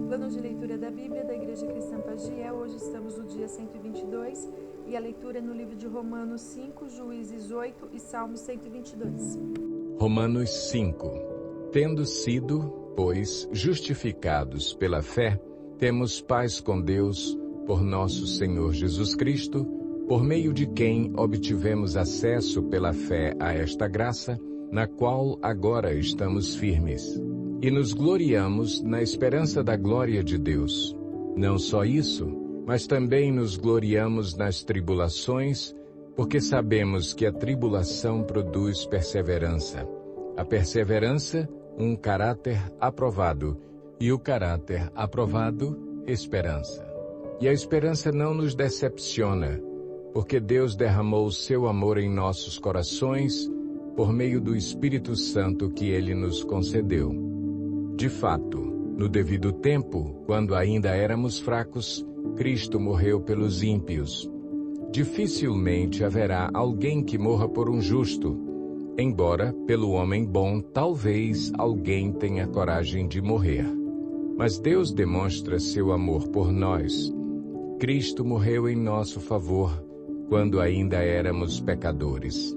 Plano de leitura da Bíblia da Igreja Cristã Pagiel. Hoje estamos no dia 122 e a leitura é no livro de Romanos 5, Juízes 8 e Salmos 122. Romanos 5. Tendo sido, pois, justificados pela fé, temos paz com Deus, por nosso Senhor Jesus Cristo, por meio de quem obtivemos acesso pela fé a esta graça, na qual agora estamos firmes. E nos gloriamos na esperança da glória de Deus. Não só isso, mas também nos gloriamos nas tribulações, porque sabemos que a tribulação produz perseverança. A perseverança, um caráter aprovado, e o caráter aprovado, esperança. E a esperança não nos decepciona, porque Deus derramou o seu amor em nossos corações por meio do Espírito Santo que Ele nos concedeu. De fato, no devido tempo, quando ainda éramos fracos, Cristo morreu pelos ímpios. Dificilmente haverá alguém que morra por um justo, embora, pelo homem bom, talvez alguém tenha coragem de morrer. Mas Deus demonstra seu amor por nós. Cristo morreu em nosso favor, quando ainda éramos pecadores.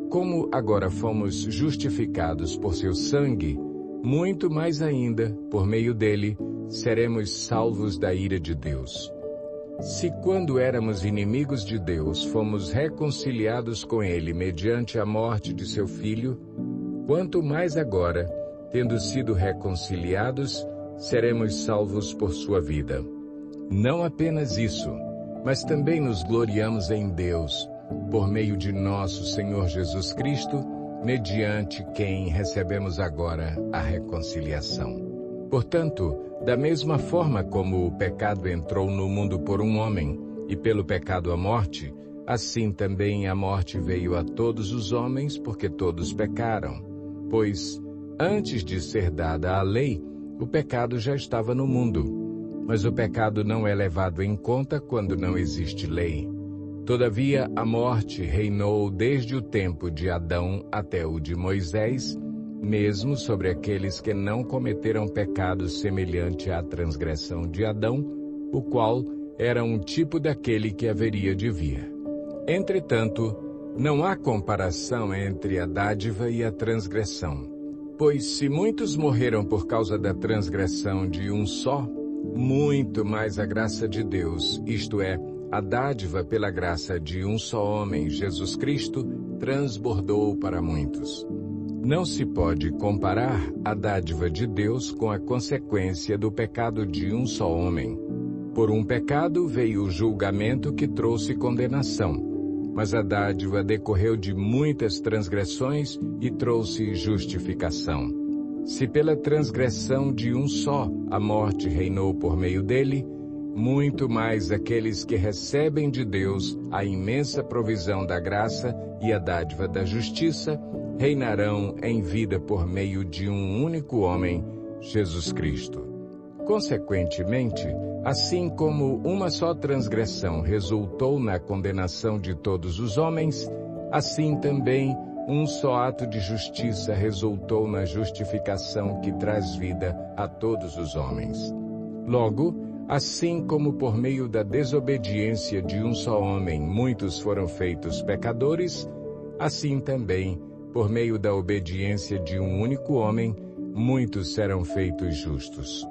Como agora fomos justificados por seu sangue, muito mais ainda, por meio dele, seremos salvos da ira de Deus. Se quando éramos inimigos de Deus, fomos reconciliados com ele mediante a morte de seu Filho, quanto mais agora, tendo sido reconciliados, seremos salvos por sua vida. Não apenas isso, mas também nos gloriamos em Deus, por meio de nosso Senhor Jesus Cristo, mediante quem recebemos agora a reconciliação. Portanto, da mesma forma como o pecado entrou no mundo por um homem, e pelo pecado a morte, assim também a morte veio a todos os homens, porque todos pecaram. Pois, antes de ser dada a lei, o pecado já estava no mundo. Mas o pecado não é levado em conta quando não existe lei. Todavia, a morte reinou desde o tempo de Adão até o de Moisés, mesmo sobre aqueles que não cometeram pecado semelhante à transgressão de Adão, o qual era um tipo daquele que haveria de vir. Entretanto, não há comparação entre a dádiva e a transgressão. Pois se muitos morreram por causa da transgressão de um só, muito mais a graça de Deus, isto é, a dádiva pela graça de um só homem, Jesus Cristo, transbordou para muitos. Não se pode comparar a dádiva de Deus com a consequência do pecado de um só homem. Por um pecado veio o julgamento que trouxe condenação, mas a dádiva decorreu de muitas transgressões e trouxe justificação. Se pela transgressão de um só a morte reinou por meio dele, muito mais aqueles que recebem de Deus a imensa provisão da graça e a dádiva da justiça reinarão em vida por meio de um único homem, Jesus Cristo. Consequentemente, assim como uma só transgressão resultou na condenação de todos os homens, assim também um só ato de justiça resultou na justificação que traz vida a todos os homens. Logo, assim como por meio da desobediência de um só homem muitos foram feitos pecadores, assim também, por meio da obediência de um único homem, muitos serão feitos justos.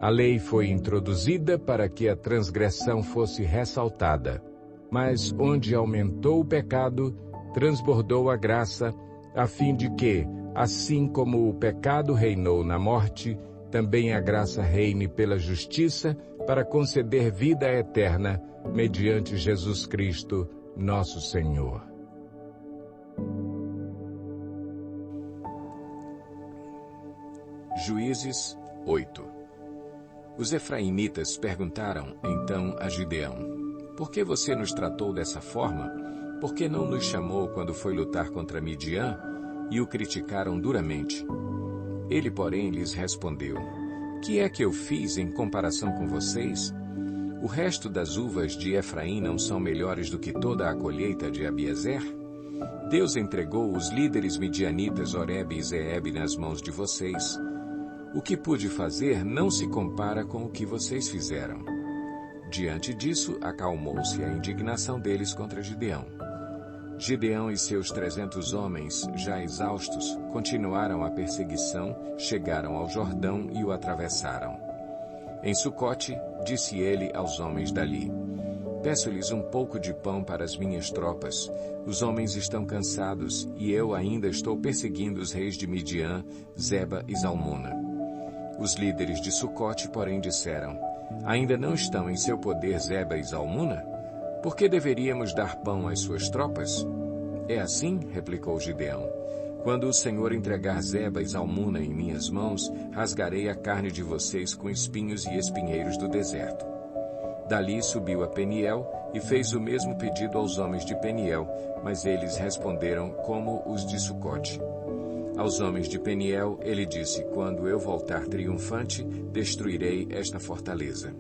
A lei foi introduzida para que a transgressão fosse ressaltada, mas onde aumentou o pecado, transbordou a graça, a fim de que, assim como o pecado reinou na morte, também a graça reine pela justiça para conceder vida eterna mediante Jesus Cristo, nosso Senhor. Juízes 8. Os efraimitas perguntaram então a Gideão: por que você nos tratou dessa forma? Por que não nos chamou quando foi lutar contra Midian? E o criticaram duramente. Ele, porém, lhes respondeu: que é que eu fiz em comparação com vocês? O resto das uvas de Efraim não são melhores do que toda a colheita de Abiezer? Deus entregou os líderes midianitas Oreb e Zeeb nas mãos de vocês. O que pude fazer não se compara com o que vocês fizeram. Diante disso, acalmou-se a indignação deles contra Gideão. Gideão e seus 300 homens, já exaustos, continuaram a perseguição, chegaram ao Jordão e o atravessaram. Em Sucote, disse ele aos homens dali: Peço-lhes um pouco de pão para as minhas tropas. Os homens estão cansados e eu ainda estou perseguindo os reis de Midian, Zeba e Zalmuna. Os líderes de Sucote, porém, disseram: Ainda não estão em seu poder Zeba e Zalmuna? Por que deveríamos dar pão às suas tropas? É assim, replicou Gideão. Quando o Senhor entregar Zeba e Zalmuna em minhas mãos, rasgarei a carne de vocês com espinhos e espinheiros do deserto. Dali subiu a Peniel e fez o mesmo pedido aos homens de Peniel, mas eles responderam como os de Sucote. Aos homens de Peniel ele disse: Quando eu voltar triunfante, destruirei esta fortaleza.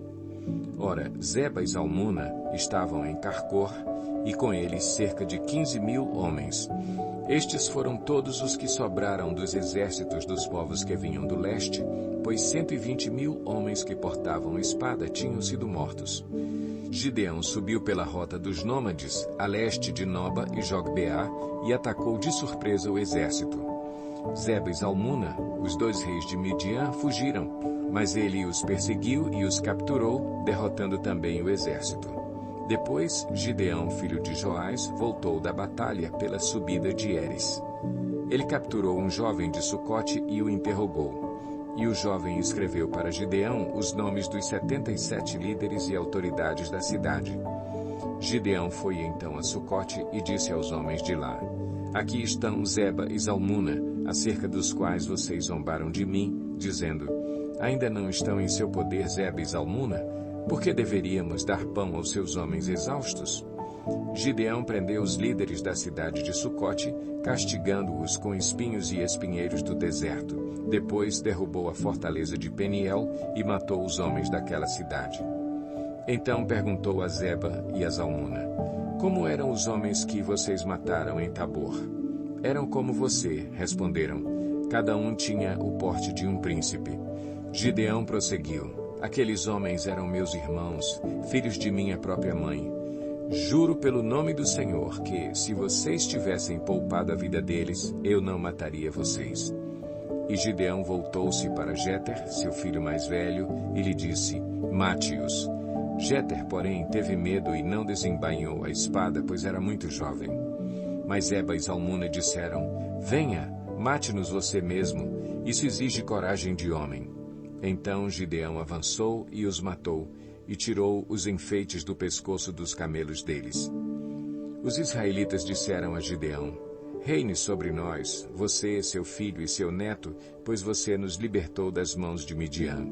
Ora, Zeba e Zalmuna estavam em Carcor, e com eles cerca de 15.000 homens. Estes foram todos os que sobraram dos exércitos dos povos que vinham do leste, pois 120.000 homens que portavam espada tinham sido mortos. Gideão subiu pela rota dos nômades, a leste de Noba e Jogbeá, e atacou de surpresa o exército. Zeba e Zalmuna, os 2 reis de Midian, fugiram, mas ele os perseguiu e os capturou, derrotando também o exército. Depois, Gideão, filho de Joás, voltou da batalha pela subida de Heres. Ele capturou um jovem de Sucote e o interrogou. E o jovem escreveu para Gideão os nomes dos 77 líderes e autoridades da cidade. Gideão foi então a Sucote e disse aos homens de lá: Aqui estão Zeba e Zalmuna, acerca dos quais vocês zombaram de mim, dizendo: Ainda não estão em seu poder Zeba e Zalmuna? Por que deveríamos dar pão aos seus homens exaustos? Gideão prendeu os líderes da cidade de Sucote, castigando-os com espinhos e espinheiros do deserto. Depois derrubou a fortaleza de Peniel e matou os homens daquela cidade. Então perguntou a Zeba e a Zalmuna: Como eram os homens que vocês mataram em Tabor? Eram como você, responderam. Cada um tinha o porte de um príncipe. Gideão prosseguiu: Aqueles homens eram meus irmãos, filhos de minha própria mãe. Juro pelo nome do Senhor que, se vocês tivessem poupado a vida deles, eu não mataria vocês. E Gideão voltou-se para Jéter, seu filho mais velho, e lhe disse: Mate-os. Jéter, porém, teve medo e não desembainhou a espada, pois era muito jovem. Mas Zeba e Zalmuna disseram: Venha, mate-nos você mesmo. Isso exige coragem de homem. Então Gideão avançou e os matou, e tirou os enfeites do pescoço dos camelos deles. Os israelitas disseram a Gideão: Reine sobre nós, você, seu filho e seu neto, pois você nos libertou das mãos de Midian.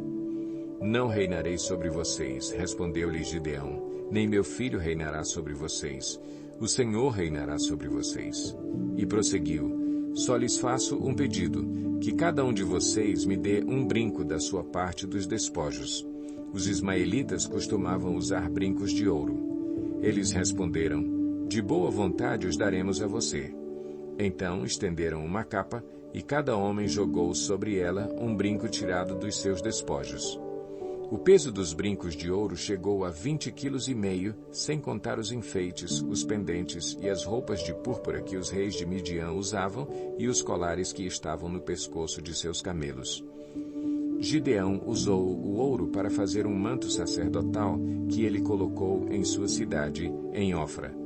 Não reinarei sobre vocês, respondeu-lhe Gideão, nem meu filho reinará sobre vocês. O Senhor reinará sobre vocês. E prosseguiu: Só lhes faço um pedido, que cada um de vocês me dê um brinco da sua parte dos despojos. Os ismaelitas costumavam usar brincos de ouro. Eles responderam: De boa vontade os daremos a você. Então estenderam uma capa, e cada homem jogou sobre ela um brinco tirado dos seus despojos. O peso dos brincos de ouro chegou a 20,5 kg, sem contar os enfeites, os pendentes e as roupas de púrpura que os reis de Midian usavam e os colares que estavam no pescoço de seus camelos. Gideão usou o ouro para fazer um manto sacerdotal que ele colocou em sua cidade, em Ofra.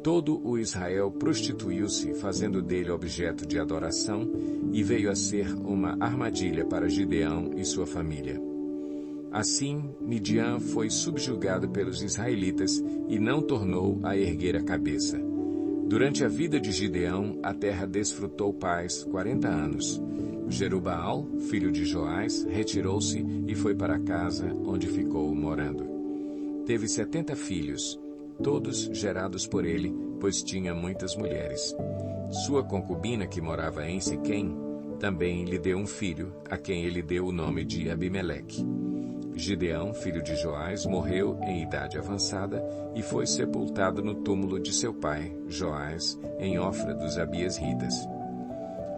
Todo o Israel prostituiu-se, fazendo dele objeto de adoração, e veio a ser uma armadilha para Gideão e sua família. Assim, Midian foi subjugado pelos israelitas e não tornou a erguer a cabeça. Durante a vida de Gideão, a terra desfrutou paz 40 anos. Jerubaal, filho de Joás, retirou-se e foi para casa, onde ficou morando. Teve 70 filhos, todos gerados por ele, pois tinha muitas mulheres. Sua concubina, que morava em Siquém, também lhe deu um filho, a quem ele deu o nome de Abimeleque. Gideão, filho de Joás, morreu em idade avançada e foi sepultado no túmulo de seu pai, Joás, em Ofra dos Abiesritas.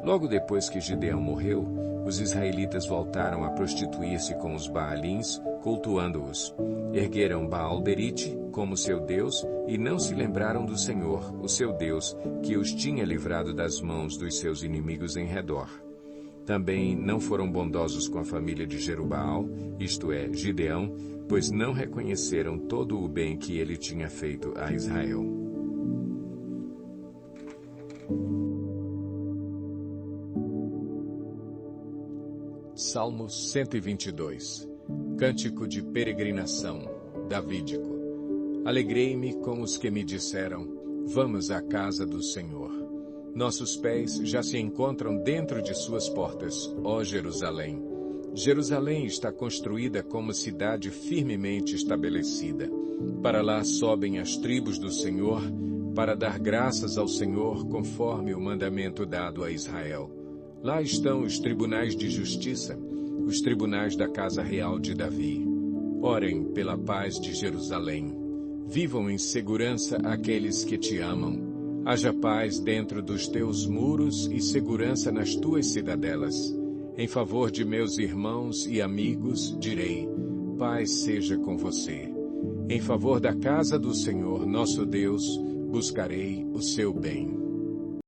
Logo depois que Gideão morreu, os israelitas voltaram a prostituir-se com os Baalins, cultuando-os. Ergueram Baal-Berite como seu Deus e não se lembraram do Senhor, o seu Deus, que os tinha livrado das mãos dos seus inimigos em redor. Também não foram bondosos com a família de Jerubaal, isto é, Gideão, pois não reconheceram todo o bem que ele tinha feito a Israel. Salmo 122. Cântico de peregrinação, davídico. Alegrei-me com os que me disseram: vamos à casa do Senhor. Nossos pés já se encontram dentro de suas portas, ó Jerusalém. Jerusalém está construída como cidade firmemente estabelecida. Para lá sobem as tribos do Senhor, para dar graças ao Senhor conforme o mandamento dado a Israel. Lá estão os tribunais de justiça, os tribunais da casa real de Davi. Orem pela paz de Jerusalém. Vivam em segurança aqueles que te amam. Haja paz dentro dos teus muros e segurança nas tuas cidadelas. Em favor de meus irmãos e amigos, direi: paz seja com você. Em favor da casa do Senhor, nosso Deus, buscarei o seu bem.